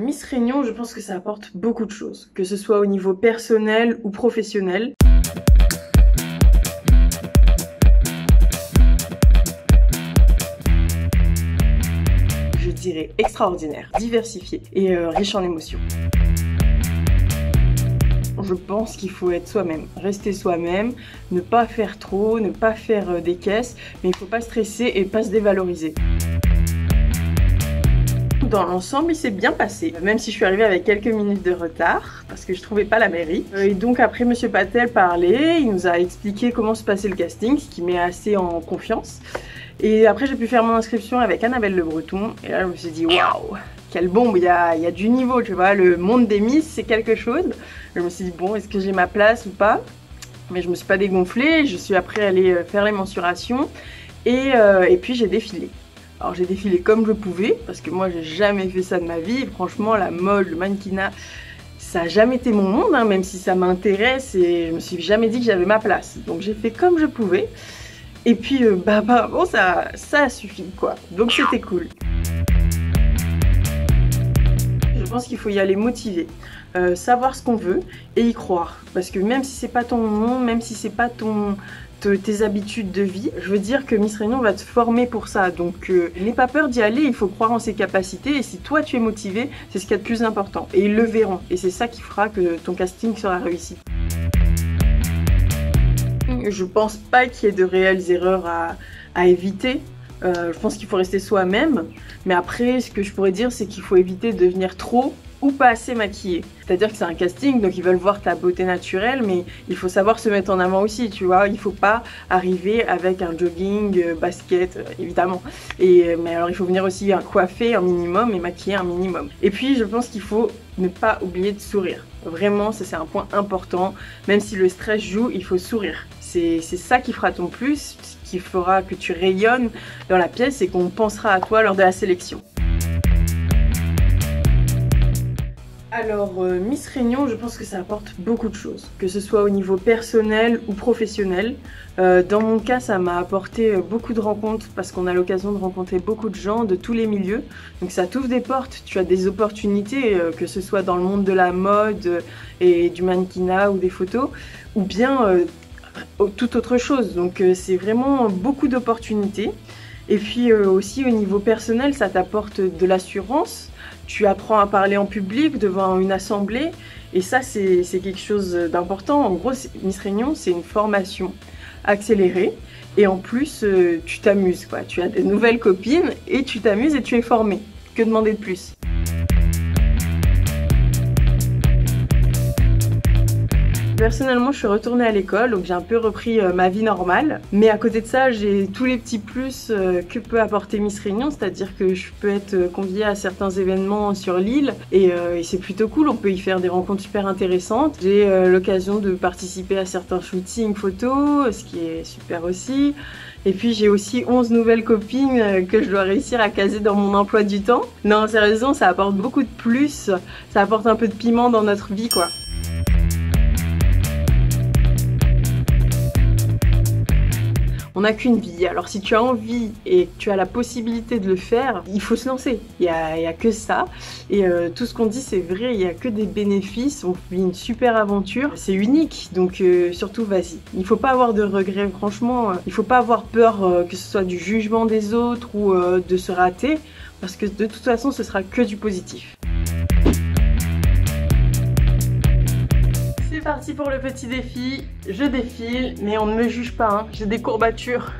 Miss Réunion, je pense que ça apporte beaucoup de choses, que ce soit au niveau personnel ou professionnel. Je dirais extraordinaire, diversifié et riche en émotions. Je pense qu'il faut être soi-même, rester soi-même, ne pas faire trop, ne pas faire des caisses, mais il ne faut pas stresser et pas se dévaloriser. Dans l'ensemble, il s'est bien passé, même si je suis arrivée avec quelques minutes de retard, parce que je trouvais pas la mairie. Et donc après, Monsieur Patel parlait, il nous a expliqué comment se passait le casting, ce qui met assez en confiance. Et après, j'ai pu faire mon inscription avec Annabelle Le Breton, et là, je me suis dit, waouh, quelle bombe, il y a du niveau, tu vois, le monde des Miss, c'est quelque chose. Je me suis dit, bon, est-ce que j'ai ma place ou pas? Mais je me suis pas dégonflée, je suis après allée faire les mensurations, et puis j'ai défilé. Alors j'ai défilé comme je pouvais, parce que moi j'ai jamais fait ça de ma vie, et franchement la mode, le mannequinat, ça n'a jamais été mon monde, hein, même si ça m'intéresse, et je me suis jamais dit que j'avais ma place. Donc j'ai fait comme je pouvais, et puis bon, ça a suffi quoi, donc c'était cool. Je pense qu'il faut y aller motivé, savoir ce qu'on veut et y croire, parce que même si c'est pas ton monde, même si c'est pas tes habitudes de vie, je veux dire que Miss Réunion va te former pour ça, donc n'aie pas peur d'y aller, il faut croire en ses capacités et si toi tu es motivé, c'est ce qu'il y a de plus important et ils le verront et c'est ça qui fera que ton casting sera réussi. Je pense pas qu'il y ait de réelles erreurs à éviter, je pense qu'il faut rester soi-même, mais après ce que je pourrais dire c'est qu'il faut éviter de venir trop ou pas assez maquillée. C'est-à-dire que c'est un casting, donc ils veulent voir ta beauté naturelle, mais il faut savoir se mettre en avant aussi, tu vois. Il faut pas arriver avec un jogging, basket, évidemment. Mais alors il faut venir aussi coiffer un minimum et maquiller un minimum. Et puis je pense qu'il faut ne pas oublier de sourire. Vraiment, ça c'est un point important. Même si le stress joue, il faut sourire. C'est ça qui fera ton plus, ce qui fera que tu rayonnes dans la pièce et qu'on pensera à toi lors de la sélection. Alors, Miss Réunion, je pense que ça apporte beaucoup de choses, que ce soit au niveau personnel ou professionnel. Dans mon cas, ça m'a apporté beaucoup de rencontres parce qu'on a l'occasion de rencontrer beaucoup de gens de tous les milieux. Donc ça t'ouvre des portes, tu as des opportunités, que ce soit dans le monde de la mode et du mannequinat ou des photos, ou bien toute autre chose. Donc c'est vraiment beaucoup d'opportunités. Et puis aussi au niveau personnel, ça t'apporte de l'assurance. Tu apprends à parler en public devant une assemblée et ça c'est quelque chose d'important. En gros, Miss Réunion c'est une formation accélérée et en plus tu t'amuses quoi. Tu as des nouvelles copines et tu t'amuses et tu es formée. Que demander de plus? Personnellement, je suis retournée à l'école, donc j'ai un peu repris ma vie normale. Mais à côté de ça, j'ai tous les petits plus que peut apporter Miss Réunion, c'est-à-dire que je peux être conviée à certains événements sur l'île et c'est plutôt cool, on peut y faire des rencontres super intéressantes. J'ai l'occasion de participer à certains shootings photos, ce qui est super aussi. Et puis j'ai aussi 11 nouvelles copines que je dois réussir à caser dans mon emploi du temps. Non, sérieusement, ça apporte beaucoup de plus, ça apporte un peu de piment dans notre vie quoi. On n'a qu'une vie, alors si tu as envie et que tu as la possibilité de le faire, il faut se lancer, il y a que ça. Et tout ce qu'on dit c'est vrai, il n'y a que des bénéfices, on vit une super aventure, c'est unique, donc surtout vas-y. Il ne faut pas avoir de regrets, franchement, il ne faut pas avoir peur que ce soit du jugement des autres ou de se rater, parce que de toute façon ce sera que du positif. C'est parti pour le petit défi, je défile, mais on ne me juge pas, hein. J'ai des courbatures,